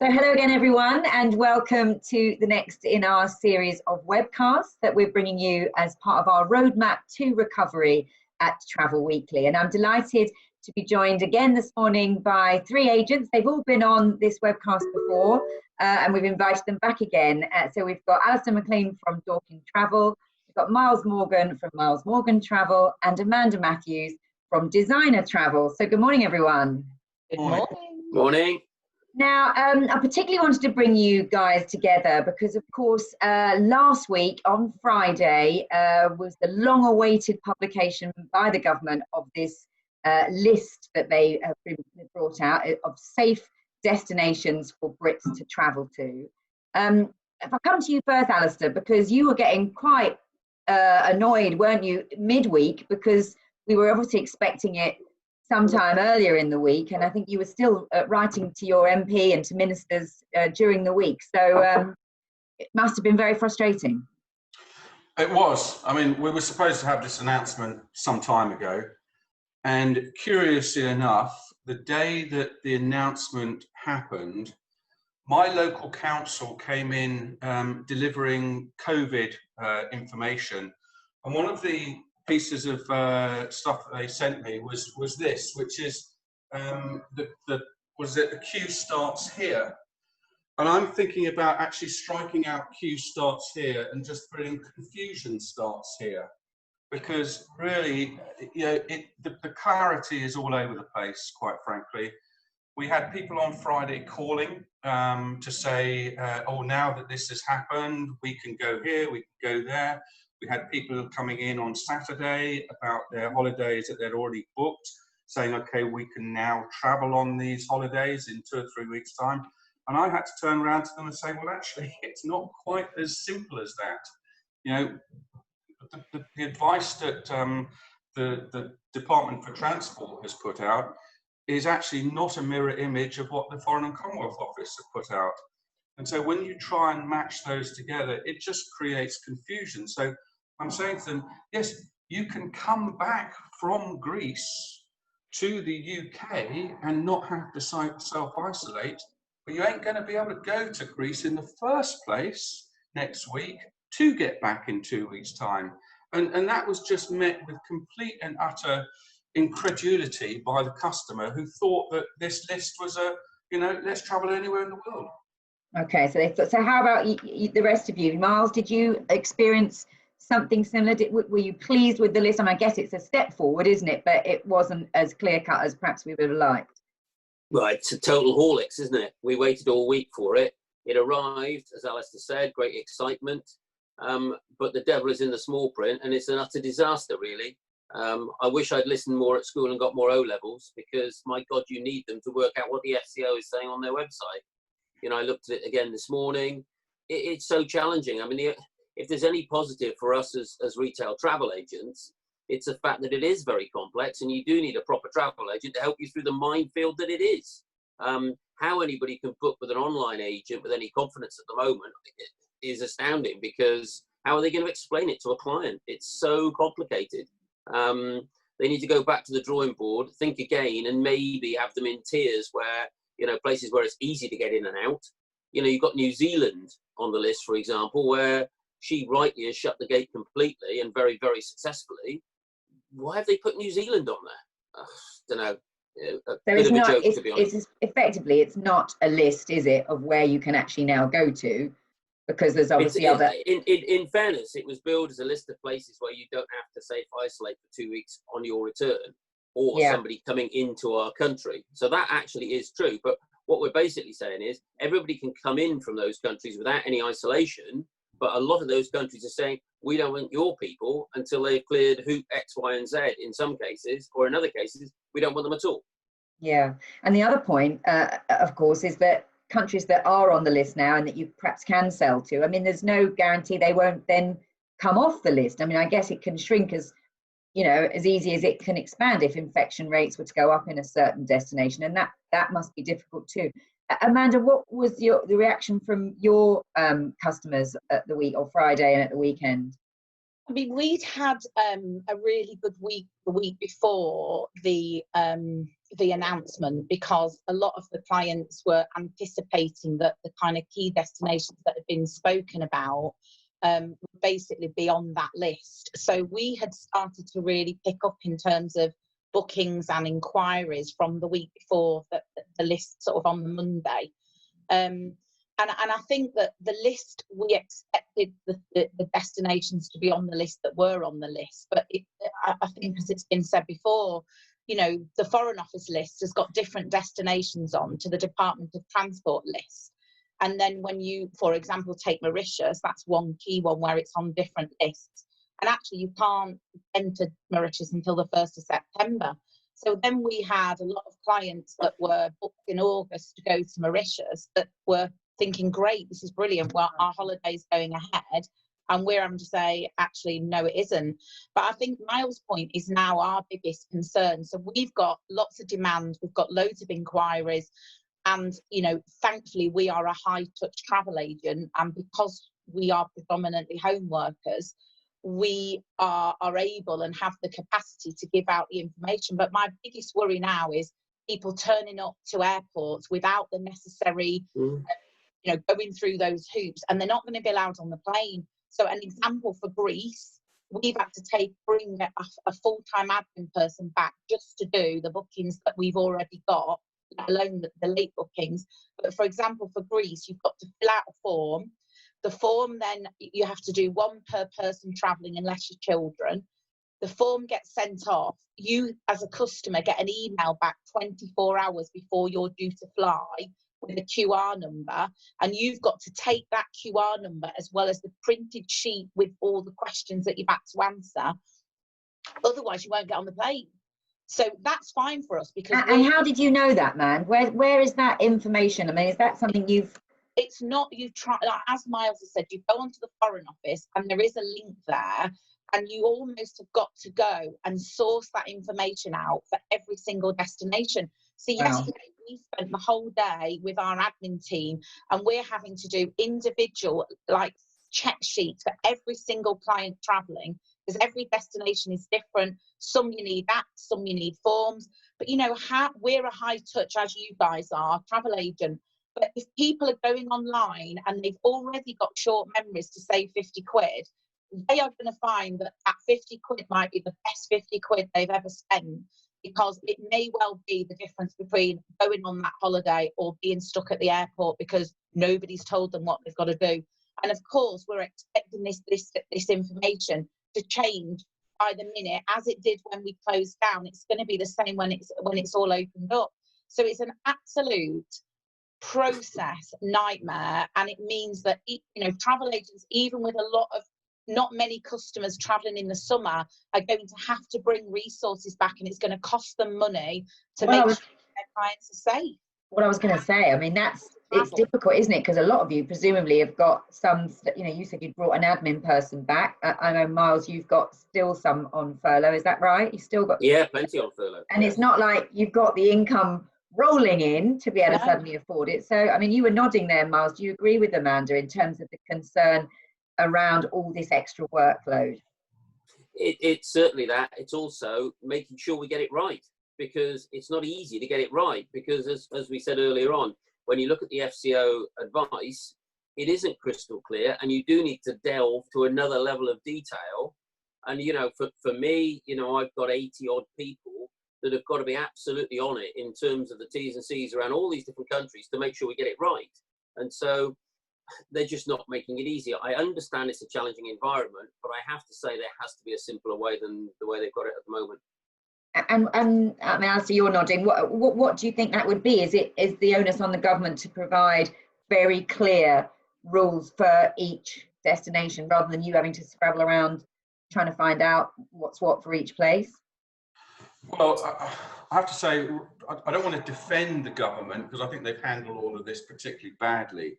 So hello again, everyone, and welcome to the next in our series of webcasts that we're bringing you as part of our roadmap to recovery at Travel Weekly. And I'm delighted to be joined again this morning by three agents. They've all been on this webcast before, and we've invited them back again. So we've got Alistair McLean from Dorking Travel, we've got Miles Morgan from Miles Morgan Travel, and Amanda Matthews from Designer Travel. So good morning, everyone. Good morning. Morning. Now, I particularly wanted to bring you guys together because, of course, last week on Friday was the long-awaited publication by the government of this list that they have brought out of safe destinations for Brits to travel to. If I come to you first, Alistair, because you were getting quite annoyed, weren't you, midweek, because we were obviously expecting it sometime earlier in the week, and I think you were still writing to your MP and to ministers during the week. So it must have been very frustrating. It was. I mean, we were supposed to have this announcement some time ago, and curiously enough, the day that the announcement happened, my local council came in delivering COVID information, and one of the pieces of stuff that they sent me was this, which is the queue starts here, and I'm thinking about actually striking out queue starts here and just putting confusion starts here, because really, you know, the clarity is all over the place. Quite frankly, we had people on Friday calling to say, oh, now that this has happened, we can go here, we can go there. We had people coming in on Saturday about their holidays that they'd already booked, saying, okay, we can now travel on these holidays in 2 or 3 weeks' time. And I had to turn around to them and say, well, actually, it's not quite as simple as that. You know, the advice that the Department for Transport has put out is actually not a mirror image of what the Foreign and Commonwealth Office have put out. And so when you try and match those together, it just creates confusion. So I'm saying to them, yes, you can come back from Greece to the UK and not have to self-isolate, but you ain't going to be able to go to Greece in the first place next week to get back in 2 weeks' time. And that was just met with complete and utter incredulity by the customer, who thought that this list was a, you know, let's travel anywhere in the world. Okay, so they thought, so how about the rest of you? Miles, did you experience something similar? Were you pleased with the list? I mean, I guess it's a step forward, isn't it? But it wasn't as clear-cut as perhaps we would have liked. Well, it's a total horlicks, isn't it? We waited all week for it. It arrived, as Alistair said, great excitement. But the devil is in the small print, and it's an utter disaster, really. I wish I'd listened more at school and got more O-levels, because, my God, you need them to work out what the FCO is saying on their website. You know, I looked at it again this morning. It's so challenging. I mean, if there's any positive for us as retail travel agents, it's the fact that it is very complex, and you do need a proper travel agent to help you through the minefield that it is. How anybody can book with an online agent with any confidence at the moment is astounding, because how are they going to explain it to a client? It's so complicated. They need to go back to the drawing board, think again, and maybe have them in tiers where, you know, places where it's easy to get in and out. You know, you've got New Zealand on the list, for example, where she rightly has shut the gate completely and very, very successfully. Why have they put New Zealand on there? Don't know. A bit of a joke, to be honest. It's effectively, it's not a list, is it, of where you can actually now go to? Because there's obviously other... In fairness, it was billed as a list of places where you don't have to self-isolate for 2 weeks on your return, or somebody coming into our country. So that actually is true. But what we're basically saying is everybody can come in from those countries without any isolation, but a lot of those countries are saying, we don't want your people until they've cleared hoop X, Y, and Z in some cases, or in other cases, we don't want them at all. Yeah. And the other point, of course, is that countries that are on the list now and that you perhaps can sell to, I mean, there's no guarantee they won't then come off the list. I mean, I guess it can shrink as, you know, as easy as it can expand if infection rates were to go up in a certain destination, and that must be difficult too. Amanda, what was the reaction from your customers at the week or Friday and at the weekend? I mean, we'd had a really good week the week before the the announcement, because a lot of the clients were anticipating that the kind of key destinations that had been spoken about would basically be on that list. So we had started to really pick up in terms of bookings and inquiries from the week before the list, sort of on the Monday. And I think that the list, we expected the destinations to be on the list that were on the list. But I think, as it's been said before, you know, the Foreign Office list has got different destinations on to the Department of Transport list. And then when you, for example, take Mauritius, that's one key one where it's on different lists. And actually, you can't enter Mauritius until the 1st of September. So then we had a lot of clients that were booked in August to go to Mauritius that were thinking, great, this is brilliant, well, our holiday's going ahead. And we're having to say, actually, no, it isn't. But I think Miles' point is now our biggest concern. So we've got lots of demand, we've got loads of inquiries. And, you know, thankfully, we are a high-touch travel agent. And because we are predominantly home workers, we are able and have the capacity to give out the information. But my biggest worry now is people turning up to airports without the necessary, you know, going through those hoops, and they're not going to be allowed on the plane. So an example for Greece, we've had to bring a full-time admin person back just to do the bookings that we've already got, let alone the late bookings. But for example, for Greece, you've got to fill out a form. The form, then you have to do one per person travelling unless you're children. The form gets sent off. You, as a customer, get an email back 24 hours before you're due to fly with a QR number, and you've got to take that QR number as well as the printed sheet with all the questions that you've had to answer. Otherwise, you won't get on the plane. So that's fine for us, because. And how did you know that, man? Where is that information? I mean, is that something you've? It's not, you try, like, as Miles has said, you go onto the Foreign Office and there is a link there, and you almost have got to go and source that information out for every single destination. So yesterday we spent the whole day with our admin team, and we're having to do individual, like, check sheets for every single client traveling, because every destination is different. Some you need apps, some you need forms. But you know, we're a high touch, as you guys are, travel agent. But if people are going online and they've already got short memories to save 50 quid, they are going to find that 50 quid might be the best 50 quid they've ever spent, because it may well be the difference between going on that holiday or being stuck at the airport because nobody's told them what they've got to do. And of course, we're expecting this information to change by the minute, as it did when we closed down. It's going to be the same when it's all opened up. So it's an absolute process nightmare, and it means that, you know, travel agents, even with not many customers traveling in the summer, are going to have to bring resources back, and it's going to cost them money to make sure their clients are safe. What I was going to say, I mean, it's difficult, isn't it? Because a lot of you presumably have got some, you know, you said you brought an admin person back. I know, Miles, you've got still some on furlough. Is that right? You still got? Yeah, plenty on furlough. And it's not like you've got the income rolling in to be able to suddenly afford it. So, I mean, you were nodding there, Miles. Do you agree with Amanda in terms of the concern around all this extra workload? It's certainly that. It's also making sure we get it right, because it's not easy to get it right, because as we said earlier on, when you look at the FCO advice, it isn't crystal clear, and you do need to delve to another level of detail. And, you know, for me, you know, I've got 80 odd people that have got to be absolutely on it in terms of the T's and C's around all these different countries to make sure we get it right. And so they're just not making it easier. I understand it's a challenging environment, but I have to say there has to be a simpler way than the way they've got it at the moment. And I mean, Alistair, you're nodding. What do you think that would be? Is the onus on the government to provide very clear rules for each destination, rather than you having to scrabble around trying to find out what's what for each place? Well, I have to say, I don't want to defend the government, because I think they've handled all of this particularly badly.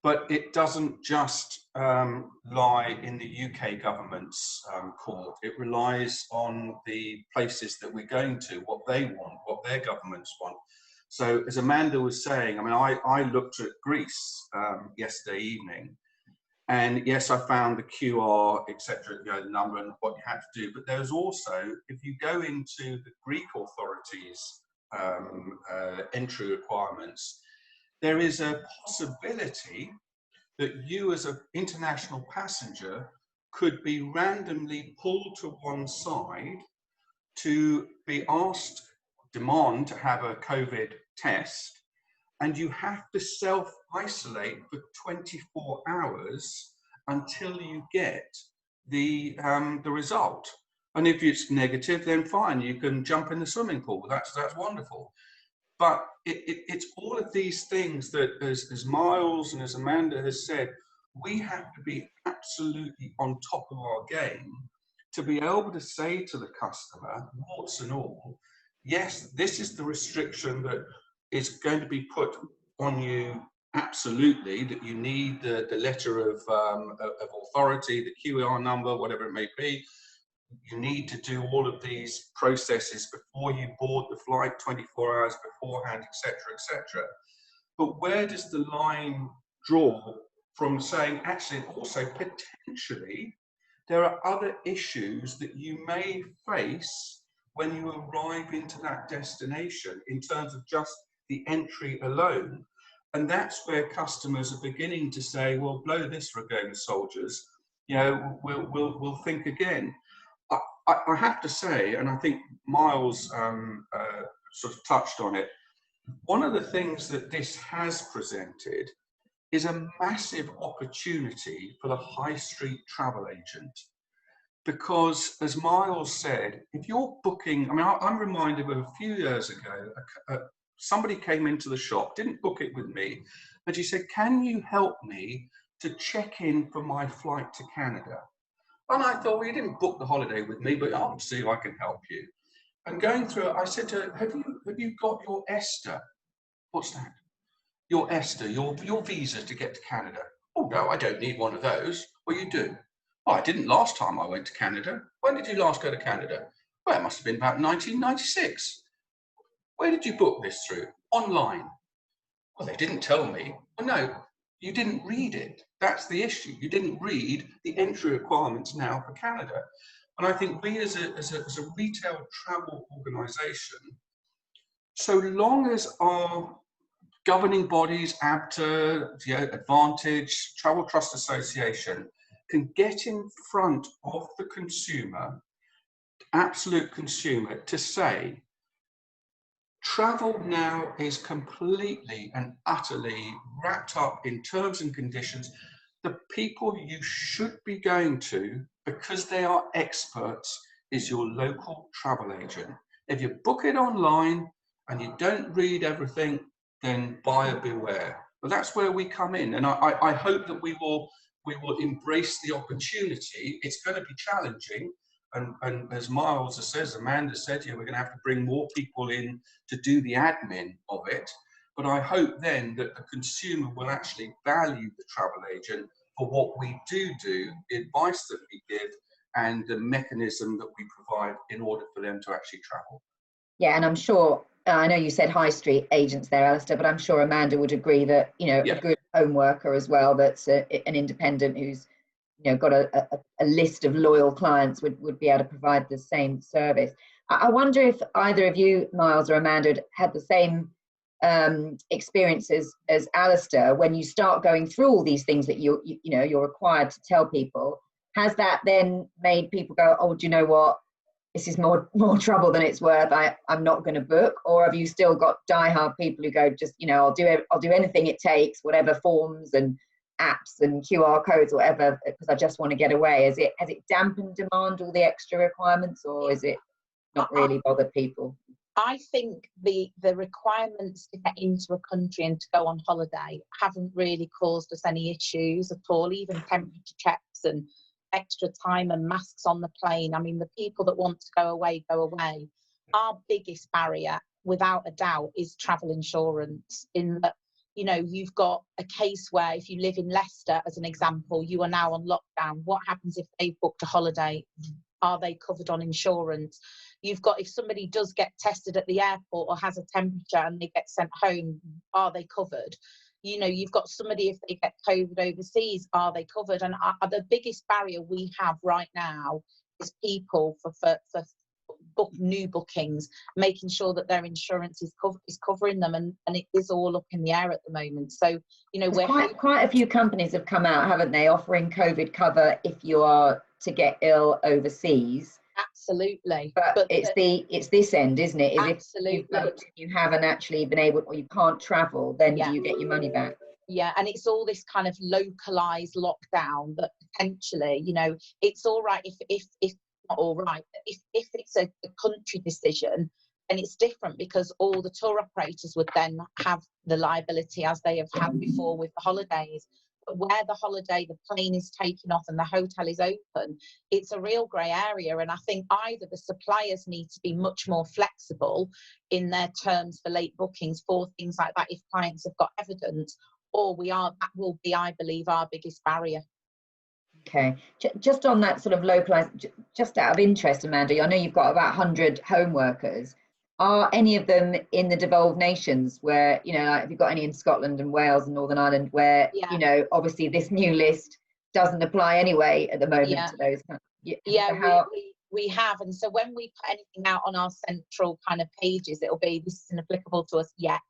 But it doesn't just lie in the UK government's court. It relies on the places that we're going to, what they want, what their governments want. So as Amanda was saying, I mean, I looked at Greece yesterday evening, and yes, I found the QR, etc., you know, the number and what you had to do. But there's also, if you go into the Greek authorities' entry requirements, there is a possibility that you as an international passenger could be randomly pulled to one side to be asked, demand to have a COVID test, and you have to self-isolate for 24 hours until you get the result. And if it's negative, then fine, you can jump in the swimming pool. That's wonderful. But it's all of these things that, as Miles and as Amanda has said, we have to be absolutely on top of our game to be able to say to the customer, warts and all, yes, this is the restriction that is going to be put on you, absolutely, that you need the letter of authority, the QR number, whatever it may be. You need to do all of these processes before you board the flight, 24 hours beforehand, etc., etc. But where does the line draw from saying, actually, also potentially, there are other issues that you may face when you arrive into that destination in terms of just the entry alone? And that's where customers are beginning to say, well, blow this for a game of soldiers, you know, we'll think again. I have to say, and I think Miles sort of touched on it, one of the things that this has presented is a massive opportunity for the high street travel agent. Because as Miles said, if you're booking, I mean, I'm reminded of a few years ago, somebody came into the shop, didn't book it with me, but she said, can you help me to check in for my flight to Canada? And I thought, well, you didn't book the holiday with me, but I'll see if I can help you. And going through it, I said to her, have you got your ESTA? What's that? Your ESTA, your visa to get to Canada. Oh, no, I don't need one of those. Well, you do. Oh, I didn't last time I went to Canada. When did you last go to Canada? Well, it must have been about 1996. Where did you book this through? Online. Well, they didn't tell me. Well, no, you didn't read it. That's the issue. You didn't read the entry requirements now for Canada. And I think we as a retail travel organisation, so long as our governing bodies, ABTA, Advantage, Travel Trust Association, can get in front of the consumer, absolute consumer, to say, travel now is completely and utterly wrapped up in terms and conditions. The people you should be going to, because they are experts, is your local travel agent. If you book it online and you don't read everything, then buyer beware. But that's where we come in. And I hope that we will embrace the opportunity. It's going to be challenging. And as Miles says, Amanda said, we're going to have to bring more people in to do the admin of it. But I hope then that the consumer will actually value the travel agent for what we do, the advice that we give, and the mechanism that we provide in order for them to actually travel. Yeah, and I'm sure, I know you said high street agents there, Alistair, but I'm sure Amanda would agree that, a good home worker as well, that's an independent who's, got a list of loyal clients would be able to provide the same service. I wonder if either of you, Miles or Amanda, had the same experiences as Alistair when you start going through all these things that you're required to tell people. Has that then made people go, oh, do you know what? This is more trouble than it's worth. I'm not going to book. Or have you still got diehard people who go, just I'll do anything it takes, whatever forms and apps and QR codes, whatever, because I just want to get away. Has it dampened demand, all the extra requirements, or is it not really bothered people? I think the requirements to get into a country and to go on holiday haven't really caused us any issues at all, even temperature checks and extra time and masks on the plane. I mean, the people that want to go away, go away. Our biggest barrier, without a doubt, is travel insurance, in that, you've got a case where if you live in Leicester, as an example, you are now on lockdown. What happens if they've booked a holiday? Are they covered on insurance? You've got, if somebody does get tested at the airport or has a temperature and they get sent home, are they covered? You've got somebody, if they get COVID overseas, are they covered? And the biggest barrier we have right now is people for new bookings, making sure that their insurance is covering them, and it is all up in the air at the moment. So, you know, we're quite a few companies have come out, haven't they, offering COVID cover if you are to get ill overseas. Absolutely. But it's this end, isn't it? Is absolutely. if you haven't actually been able, or you can't travel, then do you get your money back? Yeah, and it's all this kind of localized lockdown that potentially, you know, it's all right if not all right, if it's a country decision, then it's different, because all the tour operators would then have the liability as they have had before with the holidays. But where the plane is taking off and the hotel is open, it's a real grey area. And I think either the suppliers need to be much more flexible in their terms for late bookings for things like that if clients have got evidence, or that will be, I believe, our biggest barrier. Okay, just on that sort of localized, just out of interest, Amanda, I know you've got about 100 home workers. Are any of them in the devolved nations where, you know, like, have you got any in Scotland and Wales and Northern Ireland where, you know, obviously this new list doesn't apply anyway at the moment to those? We have. And so when we put anything out on our central kind of pages, it'll be, this isn't applicable to us yet.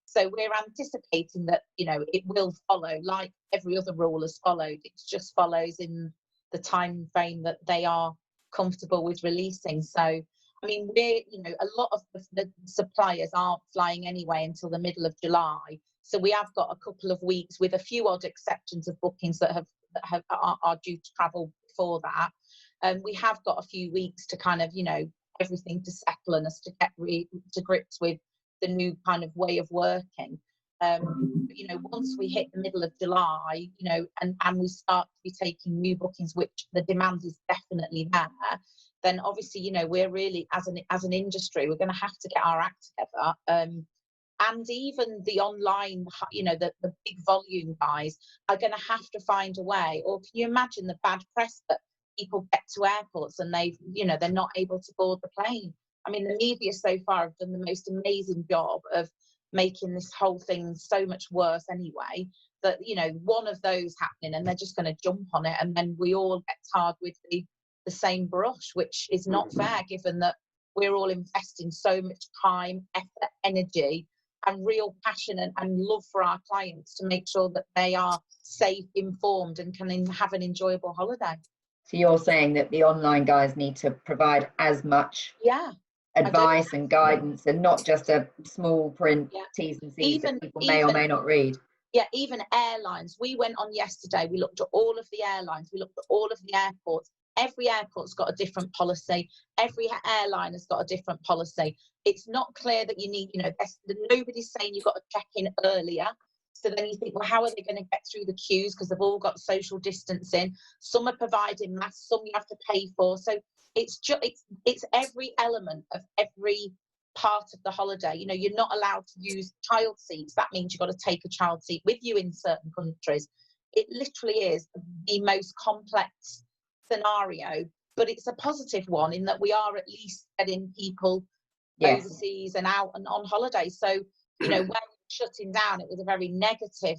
So we're anticipating that, you know, it will follow like every other rule has followed. It just follows in the time frame that they are comfortable with releasing. So, I mean, you know, a lot of the suppliers aren't flying anyway until the middle of July. So we have got a couple of weeks, with a few odd exceptions of bookings that are due to travel before that. We have got a few weeks to kind of, you know, everything to settle and us to get to grips with the new kind of way of working. You know, once we hit the middle of July, you know, and we start to be taking new bookings, which the demand is definitely there, then obviously, you know, we're really, as an industry, we're going to have to get our act together. And even the online, you know, the big volume guys are going to have to find a way. Or can you imagine the bad press that people get to airports and they're not able to board the plane? I mean, the media so far have done the most amazing job of making this whole thing so much worse anyway, that, you know, one of those happening and they're just going to jump on it, and then we all get tarred with the same brush, which is not fair, given that we're all investing so much time, effort, energy, and real passion and love for our clients to make sure that they are safe, informed, and can have an enjoyable holiday. So you're saying that the online guys need to provide as much advice and guidance, and not just a small print T's and C's that people may or may not read. Yeah, even airlines. We went on yesterday, we looked at all of the airlines, we looked at all of the airports. Every airport's got a different policy. Every airline has got a different policy. It's not clear that you need, you know, nobody's saying you've got to check in earlier. So then you think, well, how are they going to get through the queues? Because they've all got social distancing. Some are providing masks, some you have to pay for. So it's every element of every part of the holiday. You know, you're not allowed to use child seats. That means you've got to take a child seat with you in certain countries. It literally is the most complex scenario, but it's a positive one in that we are at least getting people overseas and out and on holiday. So, you know, when shutting down, it was a very negative,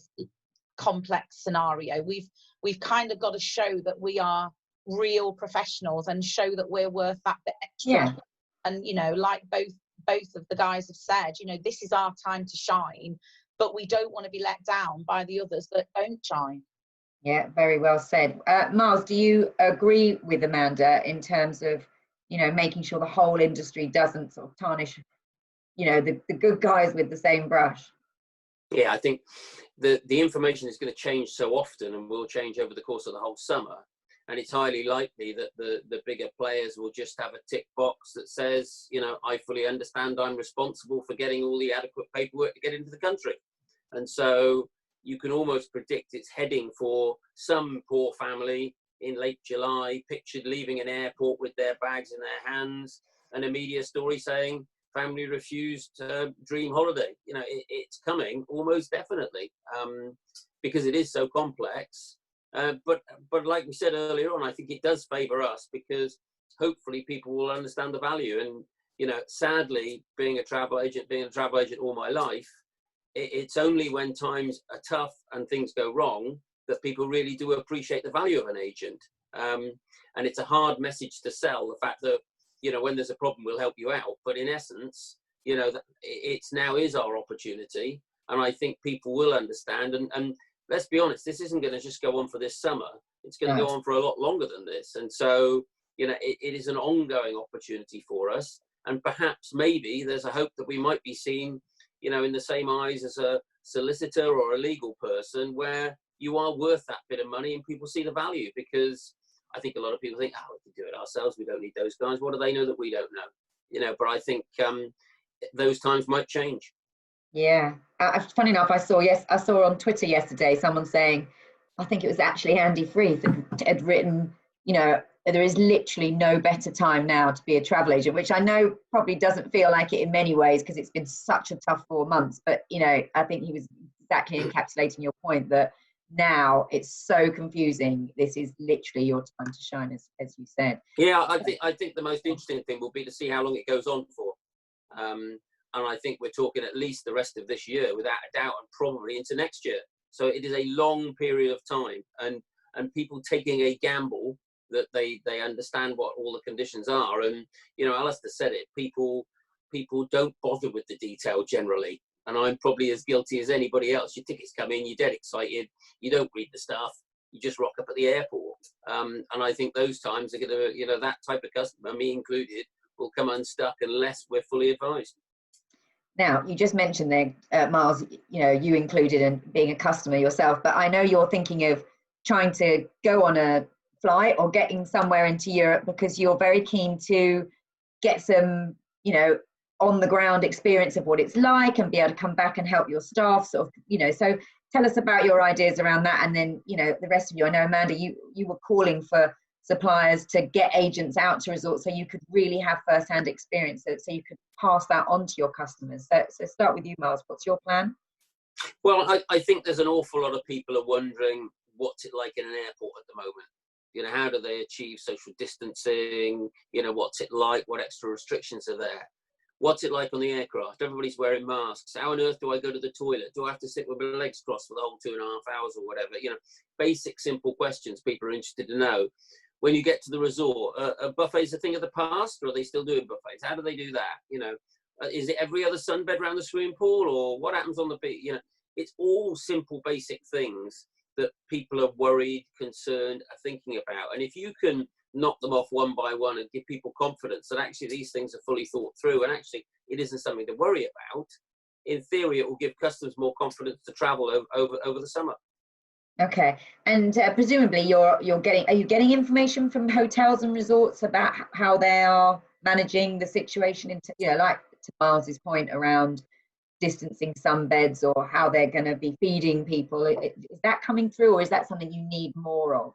complex scenario. We've kind of got to show that we are real professionals and show that we're worth that bit extra. And, you know, like both of the guys have said, you know, this is our time to shine, but we don't want to be let down by the others that don't shine. Yeah, very well said. Miles, do you agree with Amanda in terms of, you know, making sure the whole industry doesn't sort of tarnish, you know, the good guys with the same brush? Yeah, I think the information is going to change so often and will change over the course of the whole summer. And it's highly likely that the bigger players will just have a tick box that says, you know, I fully understand I'm responsible for getting all the adequate paperwork to get into the country. And so you can almost predict it's heading for some poor family in late July, pictured leaving an airport with their bags in their hands, and a media story saying family refused dream holiday. You know, it's coming almost definitely, because it is so complex. But like we said earlier on, I think it does favour us, because hopefully people will understand the value. And, you know, sadly, being a travel agent all my life, it's only when times are tough and things go wrong that people really do appreciate the value of an agent. And it's a hard message to sell, the fact that, you know, when there's a problem, we'll help you out. But in essence, you know, it's now is our opportunity. And I think people will understand. And let's be honest, this isn't going to just go on for this summer. It's going to go on for a lot longer than this. And so, you know, it is an ongoing opportunity for us. And perhaps maybe there's a hope that we might be seen, you know, in the same eyes as a solicitor or a legal person, where you are worth that bit of money and people see the value. Because I think a lot of people think, oh, we can do it ourselves. We don't need those guys. What do they know that we don't know? You know, but I think those times might change. Yeah, funny enough, I saw on Twitter yesterday someone saying, I think it was actually Andy Freeth that had written, you know, there is literally no better time now to be a travel agent, which I know probably doesn't feel like it in many ways because it's been such a tough 4 months. But, you know, I think he was exactly encapsulating your point that now it's so confusing. This is literally your time to shine, as you said. Yeah, I think the most interesting thing will be to see how long it goes on for. And I think we're talking at least the rest of this year, without a doubt, and probably into next year. So it is a long period of time, and people taking a gamble that they understand what all the conditions are. And, you know, Alistair said it, people don't bother with the detail generally. And I'm probably as guilty as anybody else. Your tickets come in, you're dead excited, you don't read the stuff, you just rock up at the airport. And I think those times are going to, you know, that type of customer, me included, will come unstuck unless we're fully advised. Now, you just mentioned there, Miles, you know, you included in being a customer yourself, but I know you're thinking of trying to go on a flight or getting somewhere into Europe because you're very keen to get some, you know, on the ground experience of what it's like and be able to come back and help your staff sort of, you know. So tell us about your ideas around that. And then, you know, the rest of you, I know, Amanda, you were calling for suppliers to get agents out to resorts so you could really have first-hand experience, so you could pass that on to your customers. So start with you, Miles. What's your plan? Well, I think there's an awful lot of people are wondering what's it like in an airport at the moment. You know, how do they achieve social distancing? You know, what's it like? What extra restrictions are there? What's it like on the aircraft? Everybody's wearing masks. How on earth do I go to the toilet? Do I have to sit with my legs crossed for the whole 2.5 hours or whatever? You know, basic, simple questions people are interested to know. When you get to the resort, are buffets a thing of the past, or are they still doing buffets? How do they do that? You know, is it every other sunbed around the swimming pool, or what happens on the beach? You know, it's all simple, basic things that people are worried, concerned, are thinking about. And if you can knock them off one by one and give people confidence that actually these things are fully thought through and actually it isn't something to worry about, in theory, it will give customers more confidence to travel over the summer. Okay, and presumably are you getting information from hotels and resorts about how they are managing the situation, you know, like to Miles's point around distancing some beds or how they're going to be feeding people? Is that coming through, or is that something you need more of?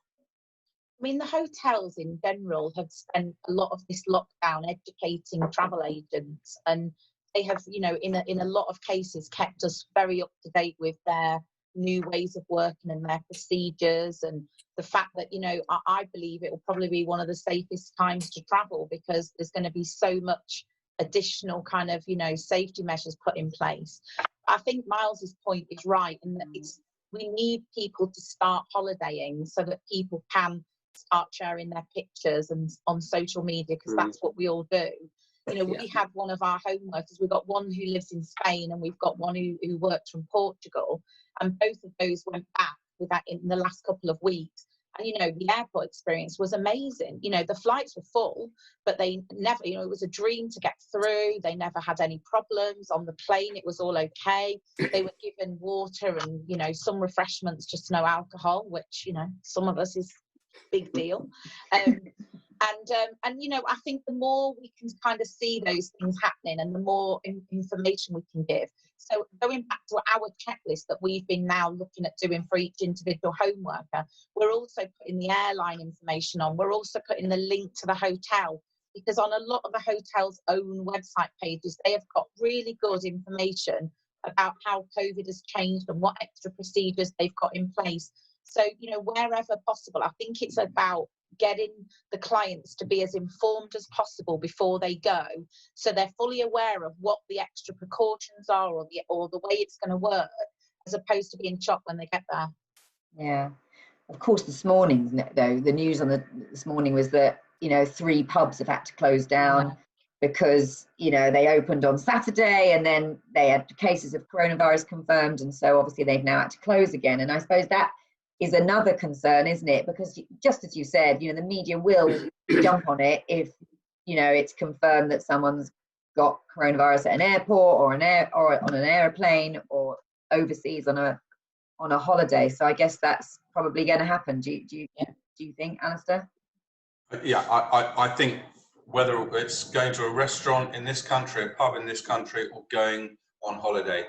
I mean, the hotels in general have spent a lot of this lockdown educating travel agents, and they have, you know, in a lot of cases kept us very up to date with their new ways of working and their procedures, and the fact that, you know, I believe it will probably be one of the safest times to travel because there's going to be so much additional kind of, you know, safety measures put in place. I think Miles's point is right, in that we need people to start holidaying so that people can start sharing their pictures and on social media, because that's what we all do. You know, we have one of our home workers, we've got one who lives in Spain and we've got one who works from Portugal, and both of those went back with that in the last couple of weeks. And, you know, the airport experience was amazing. You know, the flights were full, but they never, you know, it was a dream to get through. They never had any problems on the plane. It was all okay. They were given water and, you know, some refreshments, just no alcohol, which, you know, some of us is big deal. And you know, I think the more we can kind of see those things happening and the more information we can give. So going back to our checklist that we've been now looking at doing for each individual home worker, we're also putting the airline information on. We're also putting the link to the hotel, because on a lot of the hotel's own website pages, they have got really good information about how COVID has changed and what extra procedures they've got in place. So, you know, wherever possible, I think it's about getting the clients to be as informed as possible before they go, so they're fully aware of what the extra precautions are or the way it's going to work, as opposed to being shocked when they get there. Yeah, of course. This morning, though, the news on this morning was that 3 pubs have had to close down because, they opened on Saturday and then they had cases of coronavirus confirmed. And so obviously they've now had to close again. And I suppose that is another concern, isn't it? Because just as you said, the media will jump on it if, it's confirmed that someone's got coronavirus at an airport or on an airplane or overseas on a holiday. So I guess that's probably going to happen. Do you think, Alistair? Yeah, I think whether it's going to a restaurant in this country, a pub in this country, or going on holiday,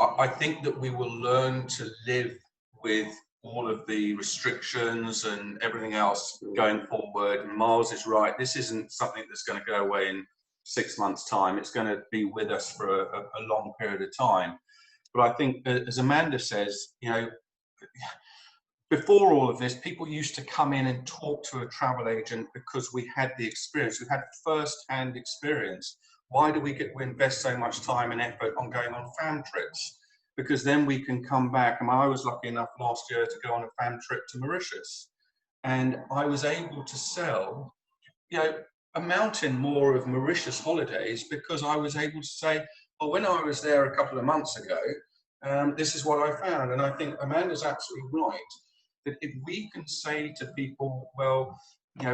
I think that we will learn to live with all of the restrictions and everything else going forward. And Miles is right. This isn't something that's going to go away in 6 months' time. It's going to be with us for a long period of time. But I think, as Amanda says, before all of this, people used to come in and talk to a travel agent because we had the experience. We had first-hand experience. Why do we invest so much time and effort on going on fam trips? Because then we can come back. I was lucky enough last year to go on a fam trip to Mauritius, and I was able to sell, a mountain more of Mauritius holidays because I was able to say, well, when I was there a couple of months ago, this is what I found. And I think Amanda's absolutely right, that if we can say to people, well,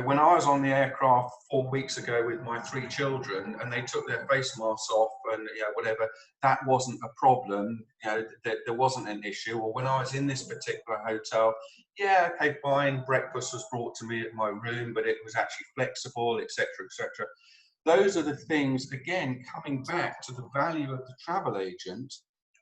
when I was on the aircraft 4 weeks ago with my 3 children and they took their face masks off and whatever, that wasn't a problem, there wasn't an issue. Or when I was in this particular hotel, okay, fine, breakfast was brought to me at my room, but it was actually flexible, etc., etc. Those are the things, again, coming back to the value of the travel agent,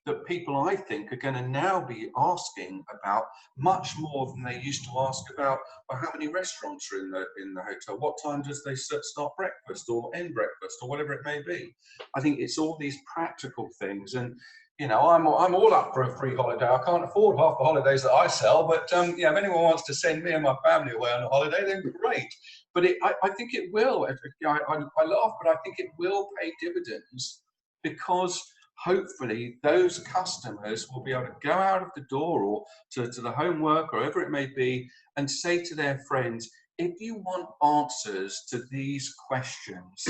that people, I think, are going to now be asking about much more than they used to ask about, well, how many restaurants are in the hotel, what time does they start breakfast or end breakfast or whatever it may be. I think it's all these practical things. And I'm all up for a free holiday. I can't afford half the holidays that I sell, but if anyone wants to send me and my family away on a holiday, then great. But I think it will. I laugh, but I think it will pay dividends, because hopefully those customers will be able to go out of the door or to the homework or wherever it may be and say to their friends, if you want answers to these questions,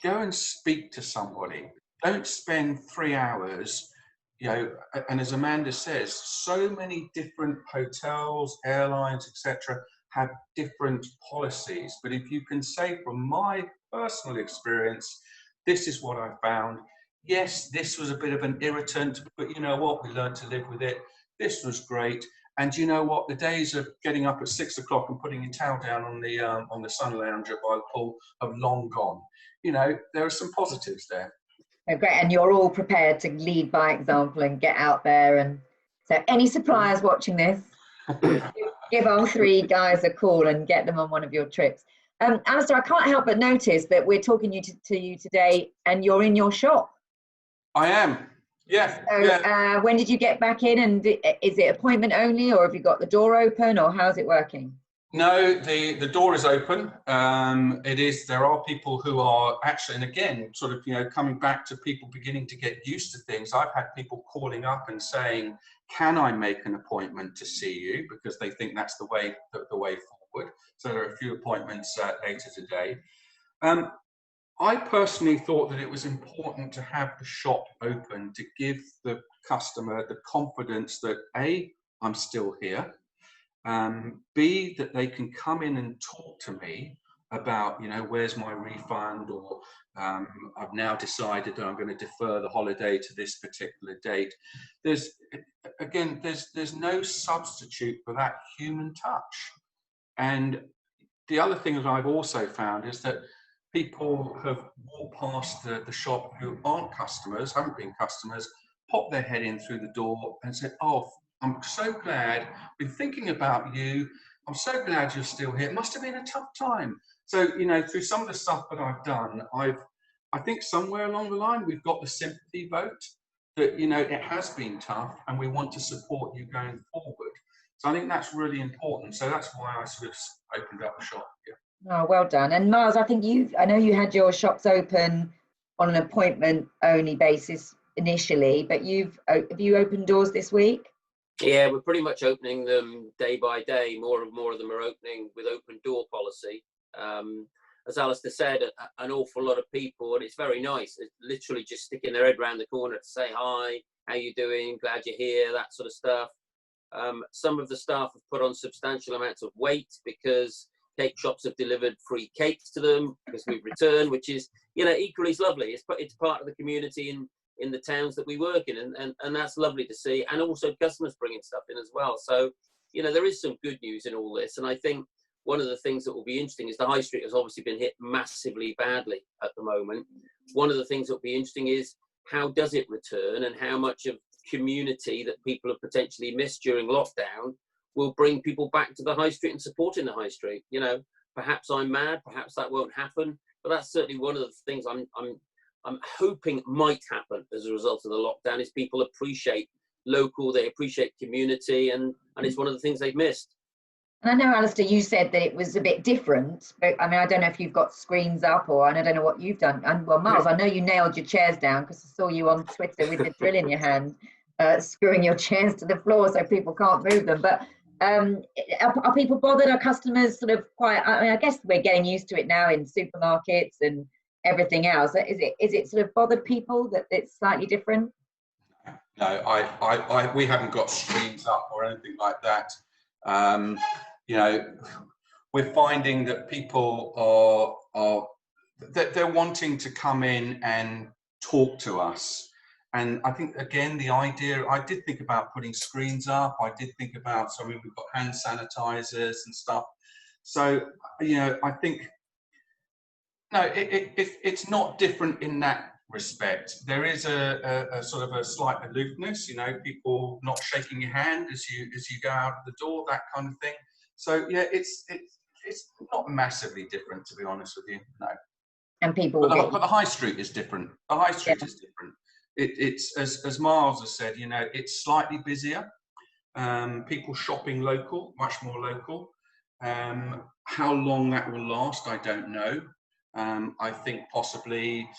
go and speak to somebody. Don't spend 3 hours, and as Amanda says, so many different hotels, airlines, etc., have different policies. But if you can say, from my personal experience, this is what I found. Yes, this was a bit of an irritant, but you know what? We learned to live with it. This was great. And you know what? The days of getting up at 6 o'clock and putting your towel down on the sun lounger by the pool have long gone. There are some positives there. Oh, great. And you're all prepared to lead by example and get out there. And so any suppliers watching this, give all 3 guys a call and get them on one of your trips. Alistair, I can't help but notice that we're talking to you today and you're in your shop. I am, yeah. So, yeah. When did you get back in, and is it appointment only, or have you got the door open, or how's it working? No, the door is open. It is. There are people who are actually, and again, sort of, coming back to people beginning to get used to things. I've had people calling up and saying, "Can I make an appointment to see you?" Because they think that's the way forward. So there are a few appointments later today. I personally thought that it was important to have the shop open to give the customer the confidence that A, I'm still here, B, that they can come in and talk to me about, where's my refund, or I've now decided that I'm going to defer the holiday to this particular date. There's no substitute for that human touch. And the other thing that I've also found is that people have walked past the shop who aren't customers, haven't been customers, pop their head in through the door and said, "Oh, I'm so glad, been thinking about you. I'm so glad you're still here. It must have been a tough time." So, through some of the stuff that I've done, I think somewhere along the line, we've got the sympathy vote that, it has been tough and we want to support you going forward. So I think that's really important. So that's why I sort of opened up the shop here. Oh, well done. And Miles, I know you had your shops open on an appointment only basis initially, but have you opened doors this week? Yeah, we're pretty much opening them day by day. More and more of them are opening with open door policy. As Alistair said, an awful lot of people, and it's very nice. It's literally just sticking their head around the corner to say hi, how you doing, glad you're here, that sort of stuff. Some of the staff have put on substantial amounts of weight because cake shops have delivered free cakes to them because we've returned, which is, equally is lovely. It's part of the community in the towns that we work in, and that's lovely to see. And also customers bringing stuff in as well. So, there is some good news in all this. And I think one of the things that will be interesting is the high street has obviously been hit massively badly at the moment. One of the things that will be interesting is how does it return, and how much of community that people have potentially missed during lockdown will bring people back to the high street and supporting the high street. Perhaps I'm mad, perhaps that won't happen, but that's certainly one of the things I'm hoping might happen as a result of the lockdown, is people appreciate local, they appreciate community, and it's one of the things they've missed. And I know, Alistair, you said that it was a bit different, but I mean, I don't know if you've got screens up, and I don't know what you've done. And well, Miles, I know you nailed your chairs down because I saw you on Twitter with the drill in your hand, screwing your chairs to the floor so people can't move them. But are people bothered? Are customers sort of quite, I mean, I guess we're getting used to it now in supermarkets and everything else. Is it sort of bothered people that it's slightly different? No, we haven't got screens up or anything like that. We're finding that people they're wanting to come in and talk to us. And I think, again, the idea, I did think about putting screens up. I did think about, we've got hand sanitizers and stuff. So, I think, no, it's not different in that respect. There is a sort of a slight aloofness, people not shaking your hand as you go out the door, that kind of thing. So yeah, it's not massively different, to be honest with you. No. And people, but the high street is different. The high street is different. It's as Miles has said, it's slightly busier. People shopping local, much more local. How long that will last, I don't know. I think possibly,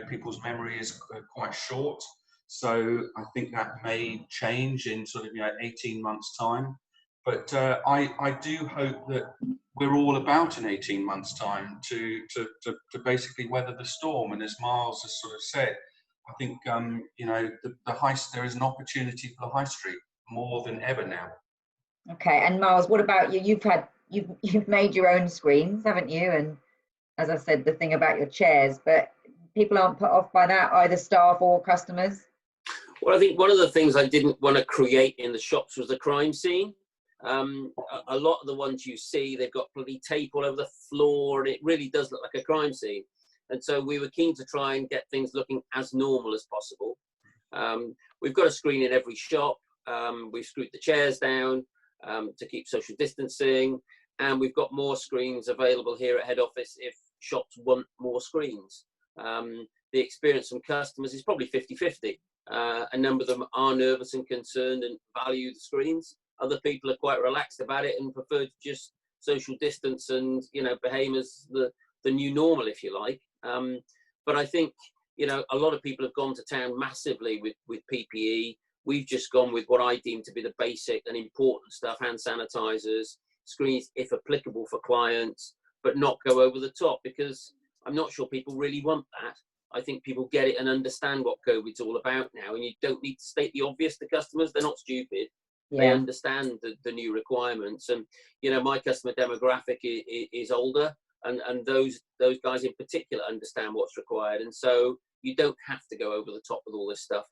people's memory is quite short. So I think that may change in sort of 18 months' time. But I do hope that we're all about in 18 months' time to basically weather the storm. And as Miles has sort of said, I think there is an opportunity for the high street more than ever now. Okay, and Miles, what about you? You've made your own screens, haven't you? And as I said, the thing about your chairs, but people aren't put off by that, either staff or customers? Well, I think one of the things I didn't want to create in the shops was the crime scene. A lot of the ones you see, they've got bloody tape all over the floor, and it really does look like a crime scene. And so we were keen to try and get things looking as normal as possible. We've got a screen in every shop. We've screwed the chairs down to keep social distancing. And we've got more screens available here at head office if shops want more screens. The experience from customers is probably 50-50. A number of them are nervous and concerned and value the screens. Other people are quite relaxed about it and prefer to just social distance and, behave as the new normal, if you like. But I think, a lot of people have gone to town massively with PPE. We've just gone with what I deem to be the basic and important stuff, hand sanitizers, screens, if applicable for clients, but not go over the top, because I'm not sure people really want that. I think people get it and understand what COVID's all about now, and you don't need to state the obvious to customers. They're not stupid. Yeah. They understand the new requirements. And, my customer demographic is older, and those guys in particular understand what's required. And so you don't have to go over the top with all this stuff.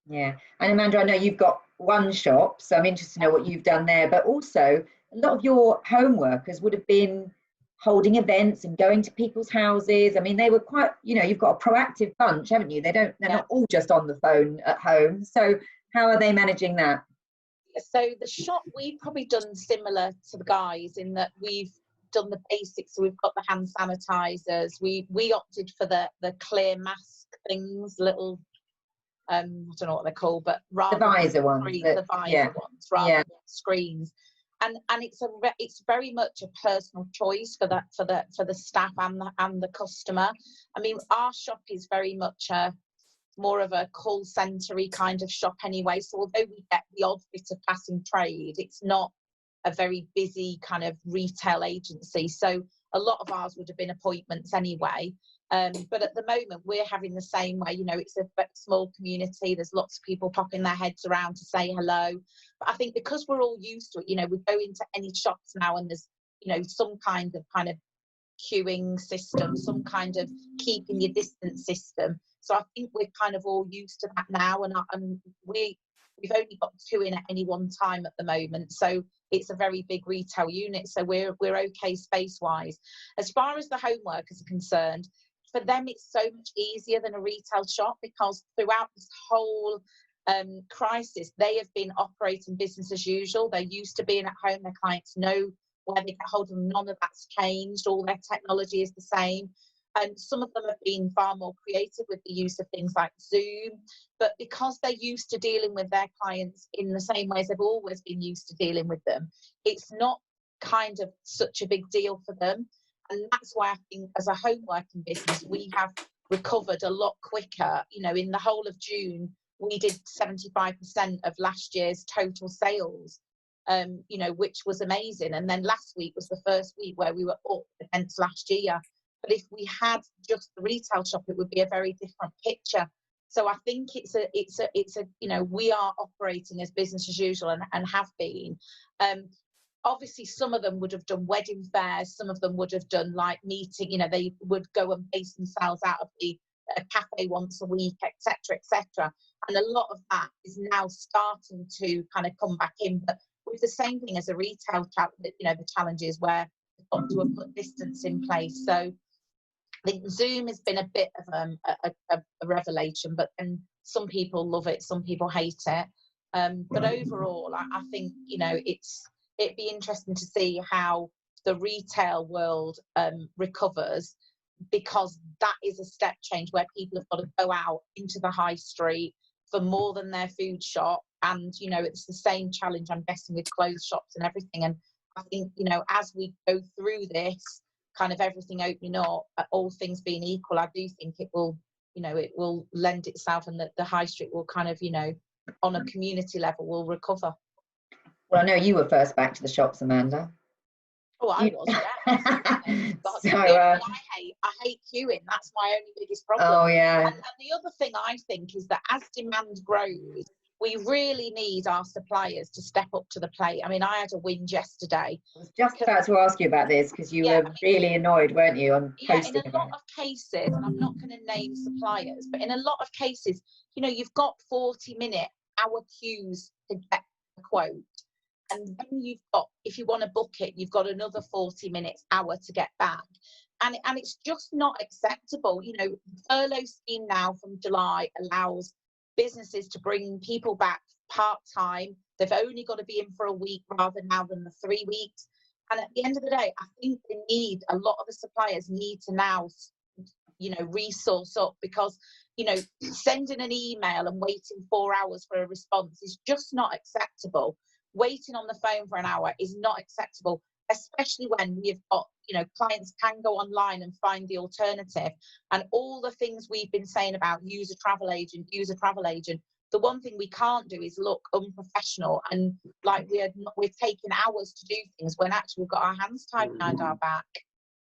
Yeah. And Amanda, I know you've got one shop, so I'm interested to know what you've done there, but also a lot of your home workers would have been holding events and going to people's houses. I mean, they were quite, you've got a proactive bunch, haven't you? They're not all just on the phone at home. So how are they managing that? So the shop, we've probably done similar to the guys in that we've done the basics. So we've got the hand sanitizers. We opted for the clear mask things, little, I don't know what they're called, but rather the visor ones, ones rather than screens. And it's very much a personal choice for the staff and the customer. I mean, our shop is very much more of a call centre-y kind of shop anyway. So although we get the odd bit of passing trade, it's not a very busy kind of retail agency. So a lot of ours would have been appointments anyway. But at the moment, we're having the same way. You know, it's a small community. There's lots of people popping their heads around to say hello. But I think because we're all used to it, you know, we go into any shops now and there's, you know, some kind of queuing system, some kind of keeping your distance system. So I think we're kind of all used to that now, and we've only got 2 in at any one time at the moment, so it's a very big retail unit, so we're okay space wise. As far as the home workers are concerned, for them it's so much easier than a retail shop, because throughout this whole crisis they have been operating business as usual. They're used to being at home, their clients know where they get hold of them. None of that's changed. All their technology is the same. And some of them have been far more creative with the use of things like Zoom. But because they're used to dealing with their clients in the same ways they've always been used to dealing with them, it's not kind of such a big deal for them. And that's why I think as a home working business, we have recovered a lot quicker. You know, in the whole of June, we did 75% of last year's total sales. You know, which was amazing. And then last week was the first week where we were up against last year. But if we had just the retail shop, it would be a very different picture. So I think it's a you know, we are operating as business as usual and have been. Obviously, some of them would have done wedding fairs. Some of them would have done like meeting. You know, they would go and base themselves out of a cafe once a week, etc., etc. And a lot of that is now starting to kind of come back in. But with the same thing as a retail challenge, you know, the challenge is where we've got to have put distance in place. So I think Zoom has been a bit of a revelation, but and some people love it, some people hate it. But overall, I think, you know, it'd be interesting to see how the retail world recovers, because that is a step change where people have got to go out into the high street for more than their food shop. And, you know, it's the same challenge, I'm guessing, with clothes shops and everything. And I think, you know, as we go through this, kind of everything opening up, all things being equal, I do think it will, you know, it will lend itself, and that the high street will kind of, you know, on a community level will recover. Well, I know you were first back to the shops, Amanda. Oh, I was, yeah. So, I hate queuing. That's my only biggest problem. Oh, yeah. And the other thing I think is that as demand grows, we really need our suppliers to step up to the plate. I mean, I had a whinge yesterday. I was just about to ask you about this, because you were really annoyed, weren't you, on posting in a lot of cases, and I'm not going to name suppliers, but in a lot of cases, you know, you've got 40-minute hour queues to get a quote. And then you've got, if you want to book it, you've got another 40 minutes, hour to get back. And it's just not acceptable. You know, the furlough scheme now from July allows businesses to bring people back part-time. They've only got to be in for a week rather now than the 3 weeks. And at the end of the day, I think a lot of the suppliers need to now, you know, resource up, because, you know, sending an email and waiting 4 hours for a response is just not acceptable. Waiting on the phone for an hour is not acceptable, especially when we've got, you know, clients can go online and find the alternative. And all the things we've been saying about use a travel agent. The one thing we can't do is look unprofessional and like we're taking hours to do things when actually we've got our hands tied behind our back.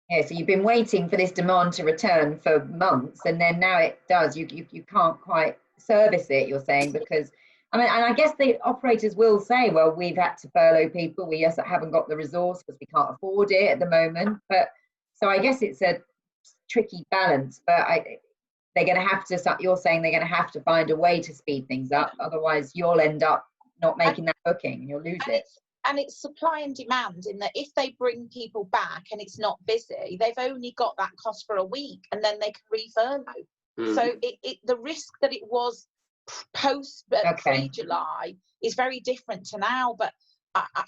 Yeah, so you've been waiting for this demand to return for months, and then now it does. You can't quite service it, you're saying, because I mean, and I guess the operators will say, well, we've had to furlough people. We just haven't got the resource because we can't afford it at the moment. But so I guess it's a tricky balance. But they're going to have to, you're saying they're going to have to find a way to speed things up. Otherwise, you'll end up not making that booking and you'll lose it. And it's supply and demand, in that if they bring people back and it's not busy, they've only got that cost for a week and then they can re-furlough. So the risk that it was post pre-July is very different to now. But I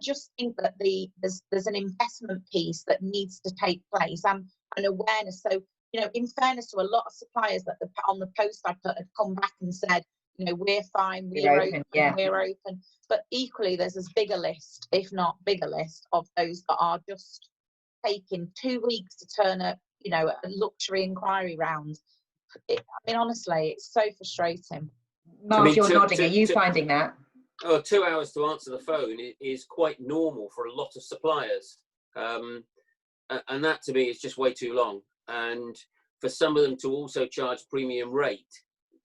just think that there's an investment piece that needs to take place, and an awareness. So, you know, in fairness to a lot of suppliers that on the post I put had come back and said, you know, we're fine, we're open. But equally, there's this bigger list, if not bigger list, of those that are just taking 2 weeks to turn a luxury inquiry round. I mean, honestly, it's so frustrating. Mark, you're nodding. Are you finding that? Oh, 2 hours to answer the phone is quite normal for a lot of suppliers. And that to me is just way too long. And for some of them to also charge premium rate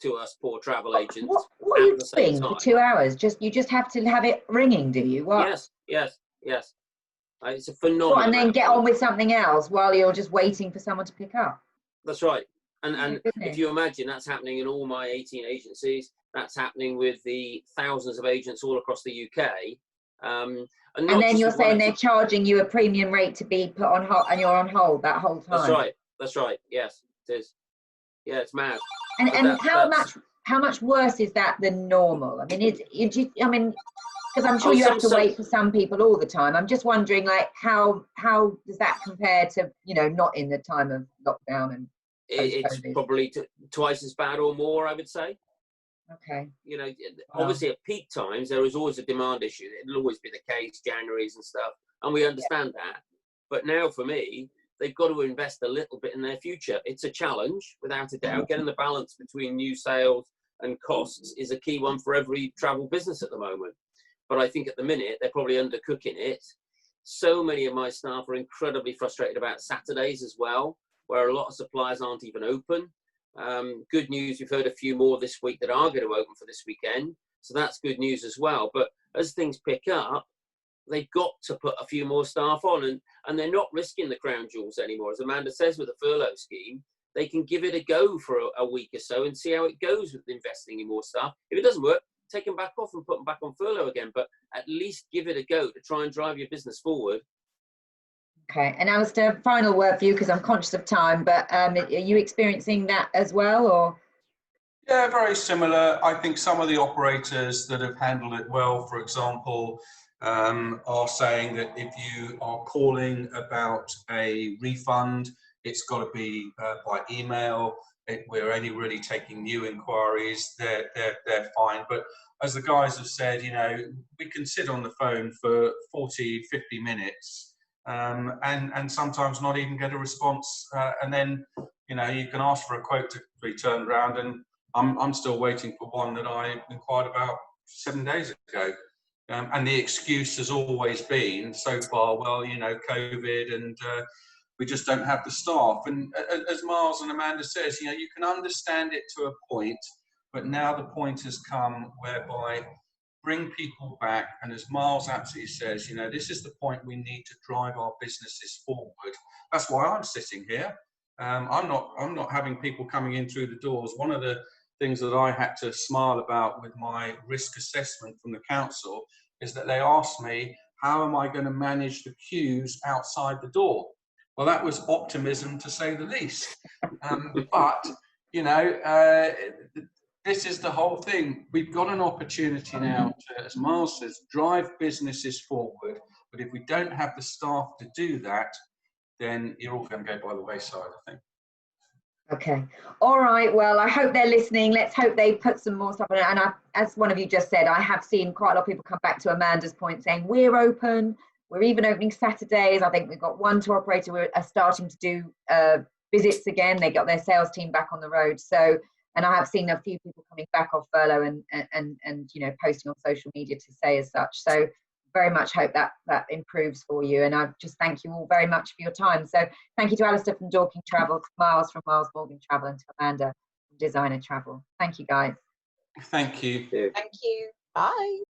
to us poor travel agents what are you at the same doing time. for 2 hours? You just have to have it ringing, do you? What? Yes. It's a phenomenal. And then get on with something else while you're just waiting for someone to pick up. That's right. And if you imagine, that's happening in all my 18 agencies. That's happening with the thousands of agents all across the UK. And then you're saying they're charging you a premium rate to be put on hold, and you're on hold that whole time. That's right. Yes, it is. Yeah, it's mad. And how much worse is that than normal? I mean, because I'm sure you have to wait for some people all the time. I'm just wondering, like, how does that compare to, not in the time of lockdown and it's probably twice as bad or more, I would say. Okay. Obviously at peak times there is always a demand issue. It'll always be the case, Januaries and stuff, and we understand that. But now for me, they've got to invest a little bit in their future. It's a challenge, without a doubt. Getting the balance between new sales and costs is a key one for every travel business at the moment. But I think at the minute they're probably undercooking it. So many of my staff are incredibly frustrated about Saturdays as well, where a lot of suppliers aren't even open. Good news, we've heard a few more this week that are going to open for this weekend. So that's good news as well. But as things pick up, they've got to put a few more staff on, and they're not risking the crown jewels anymore. As Amanda says, with the furlough scheme, they can give it a go for a week or so and see how it goes with investing in more staff. If it doesn't work, take them back off and put them back on furlough again, but at least give it a go to try and drive your business forward. Okay, and Alistair, final word for you, because I'm conscious of time, but are you experiencing that as well, or? Yeah, very similar. I think some of the operators that have handled it well, for example, are saying that if you are calling about a refund, it's got to be by email. We're only really taking new inquiries. They're fine. But as the guys have said, we can sit on the phone for 40, 50 minutes and sometimes not even get a response. And then, you can ask for a quote to be turned around, and I'm still waiting for one that I inquired about 7 days ago. And the excuse has always been so far, well, COVID, and we just don't have the staff. And as Miles and Amanda says, you can understand it to a point, but now the point has come whereby bring people back. And as Miles absolutely says, this is the point we need to drive our businesses forward. That's why I'm sitting here. I'm not having people coming in through the doors. One of the things that I had to smile about with my risk assessment from the council is that they asked me, how am I going to manage the queues outside the door? Well, that was optimism, to say the least. But, this is the whole thing. We've got an opportunity now to, as Miles says, drive businesses forward. But if we don't have the staff to do that, then you're all going to go by the wayside, I think. Okay. All right. Well, I hope they're listening. Let's hope they put some more stuff on it. And as one of you just said, I have seen quite a lot of people come back to Amanda's point saying, we're open. We're even opening Saturdays. I think we've got one tour operator who are starting to do visits again. They got their sales team back on the road. So, and I have seen a few people coming back off furlough and posting on social media to say as such. So very much hope that improves for you. And I just thank you all very much for your time. So thank you to Alistair from Dorking Travel, to Miles from Miles Morgan Travel, and to Amanda from Designer Travel. Thank you, guys. Thank you. Thank you. Bye.